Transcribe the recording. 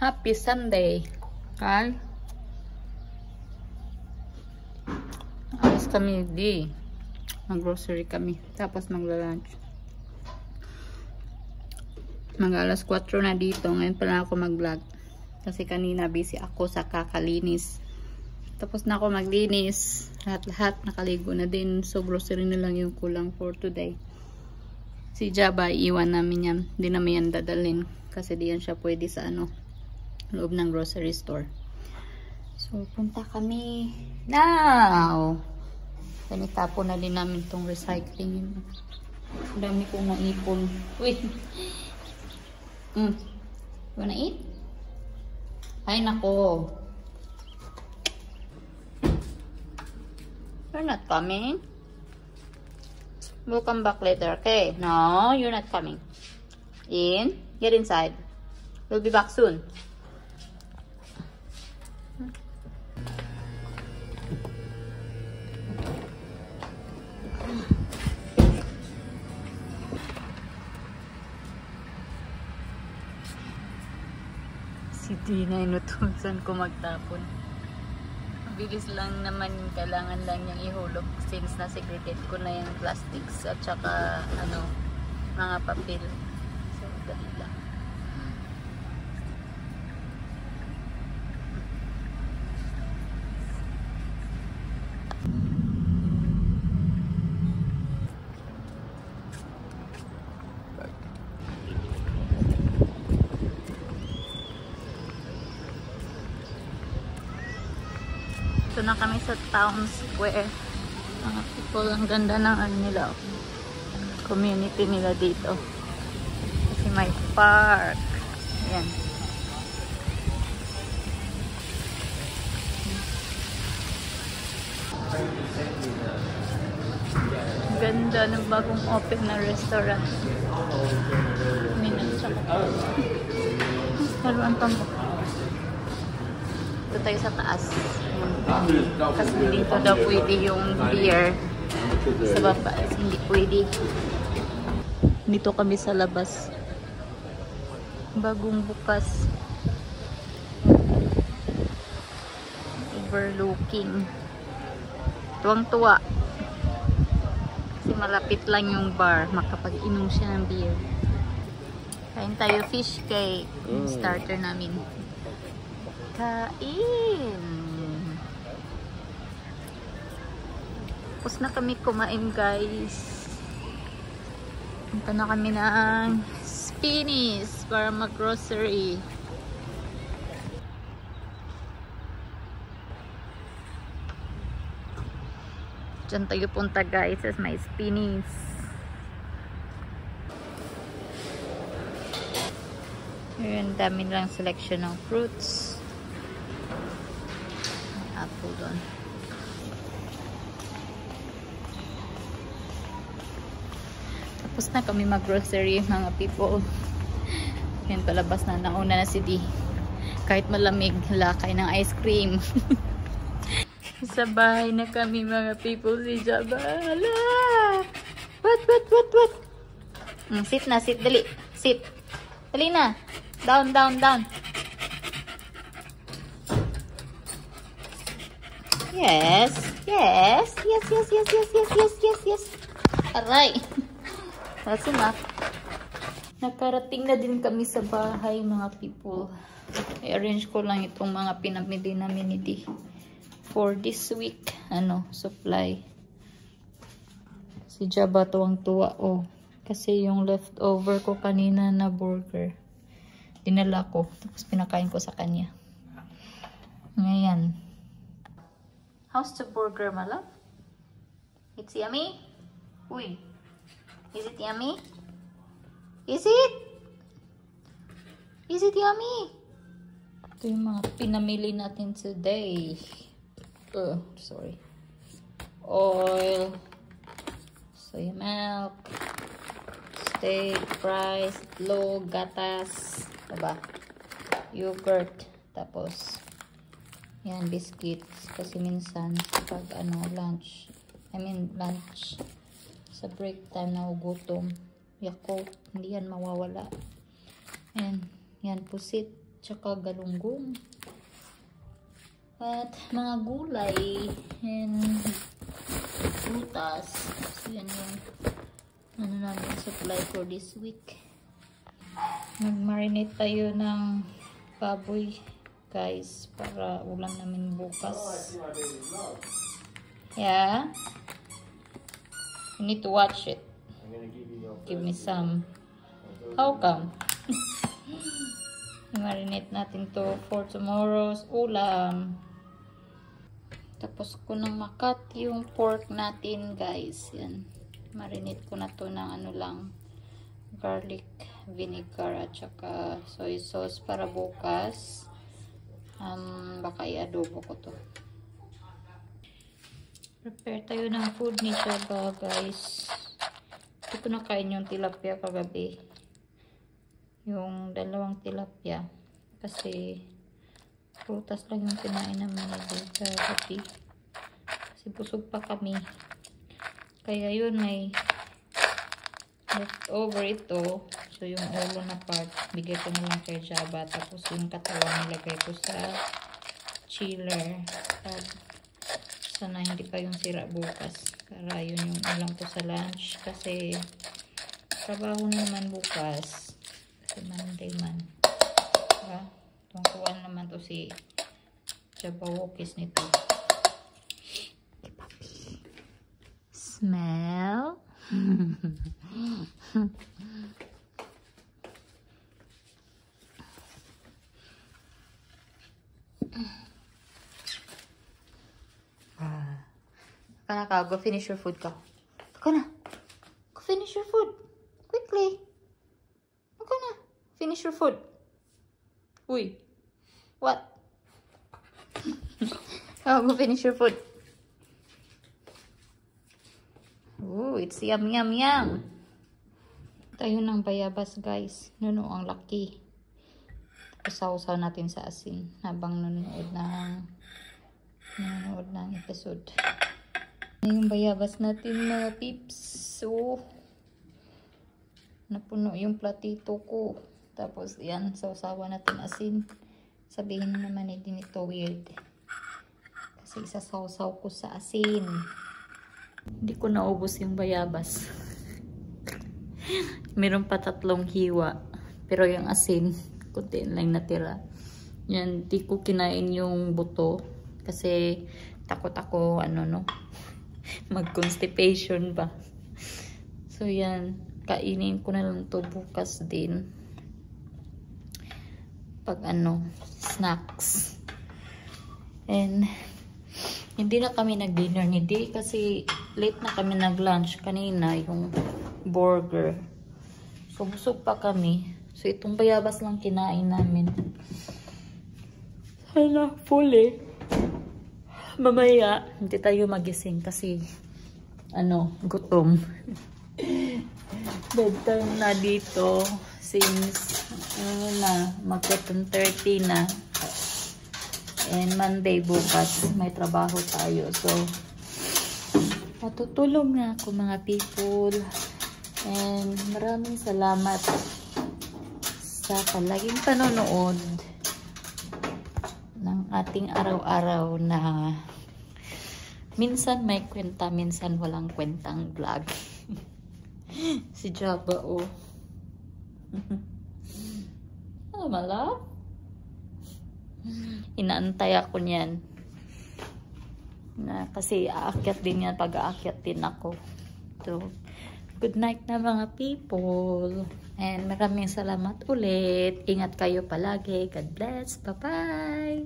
Happy Sunday. Okay? Alas kami mag-grocery kami. Tapos magla-lunch. Mag-alas 4 na dito. Ngayon pala ako mag-vlog. Kasi kanina busy ako sa kakalinis. Tapos na ako maglinis. Lahat-lahat nakaligo na din. So grocery na lang yung kulang for today. Si Jaba, iwan namin yan. Hindi namin yan dadalhin. Kasi di yan siya pwede sa loob ng grocery store. So punta kami now. Tanitapo na din namin tong recycling. Ang dami kong naipon. Wait. You wanna eat? Ay nako. You're not coming? We'll come back later, okay? No, you're not coming. In. Get inside. We'll be back soon. Si Tina, inutusan ko magtapon. Bilis lang naman, kailangan lang niyang ihulog since na-segregate ko na yung plastics at saka mga papel. So, dali lang. Ito na kami sa Town Square. Mga people, ang ganda ng nila. Community nila dito. Kasi may park. Ayan. Ganda ng bagong open na restaurant. Haluan pa mo. Ito tayo sa taas. Kasi dito daw pwede yung beer. Sa baba, hindi pwede. Dito kami sa labas. Bagong bukas. Overlooking. Tuwang-tuwa. Kasi malapit lang yung bar. Makapag-inom siya ng beer. Kain tayo fish cake. Starter namin. Kain! Tapos na kami kumain, guys. Punta na kami ng Spinneys para mag-grocery. Diyan tayo punta, guys, as may Spinneys. Ayan, dami lang selection ng fruits. May apple doon. Tapos na kami mag-grocery, mga people. Yan, palabas na. Nauna na si D. Kahit malamig, lakay ng ice cream. Sa bahay na kami, mga people. Si Jaba. Hala! What? Sit na, sit. Dali. Sit. Dali na. Down. Yes. Aray. That's enough. Nakarating na din kami sa bahay, mga people. I-arrange ko lang itong mga pinamili namin ni D for this week. Supply. Si Jaba tuwang-tuwa, kasi yung leftover ko kanina na burger, dinala ko. Tapos pinakain ko sa kanya. Ngayon. How's the burger, my love? It's yummy? Uy. Is it yummy? Is it? Is it yummy? Ito yung mga pinamili natin today. Sorry. Oil. Soy milk. Steak, fries, log, gatas. Diba? Yogurt. Tapos, yan, biscuits. Kasi minsan, pag lunch. Sa break time na gutom. Yakult, hindi yan mawawala. Ayan, yan, pusit. tsaka galunggong. At mga gulay and prutas. So yan yung ano namin supply for this week. Mag-marinate tayo ng baboy guys para ulam namin bukas. Yeah, you need to watch it. Give me some. How come? Marinate natin to for tomorrow's ulam. Tapos ko nang makat yung pork natin guys. Yan. Marinate ko na to ng ano lang. Garlic, vinegar at saka soy sauce para bukas. Baka i-adobo ko to. Prepare tayo ng food ni Shaba guys. Hindi ko nakain yung tilapia kagabi. Yung 2 tilapia. Kasi prutas lang yung kinain namin kagabi. Kasi busog pa kami. Kaya yun may leftover ito. So yung ulo na part, bigay ko na lang kay Jaba. Tapos yung katawan nilagay ko sa chiller. Sana hindi pa yung sira bukas. Para yun yung ulam ko sa lunch. Kasi trabaho naman bukas. Kasi Monday man. Diba? Tungkuan naman to si Jabawokis nito. Smell? Ka, go finish your food ka. Go na. Go finish your food. Quickly. Go na. Finish your food. Uy. What? Oh, go finish your food. Ooh, it's yum, yum, yum. Tayo ng bayabas, guys. Nuno, ang laki. Usaw-usaw natin sa asin habang nanonood ng episode. Yung bayabas natin mga pips. So, napuno yung platito ko. Tapos, yan, sausawa natin asin. Sabihin naman din ito weird. Kasi isasawsaw ko sa asin. Hindi ko naubos yung bayabas. Meron pa 3 hiwa. Pero yung asin, kunti lang natira. Yan, di ko kinain yung buto. Kasi takot ako, mag-constipation ba. So yan, kainin ko na lang to bukas din. Pag snacks. And hindi na kami nag-dinner ni Day kasi late na kami nag-lunch kanina yung burger. So busog pa kami. So itong bayabas lang kinain namin. Sana full mamaya hindi tayo magising kasi gutom. Bedtime na dito since mag-10:30 na. And Monday bukas may trabaho tayo. So matutulog na ako mga people. And maraming salamat sa palaging panonood ng ating araw-araw na minsan may kwenta, minsan walang kwentang vlog. Si Jaba, oh. Malap. Inaantay ako niyan. Kasi aakyat din yan pag aakyat din ako. So, good night na mga people. And maraming salamat ulit. Ingat kayo palagi. God bless. Bye-bye.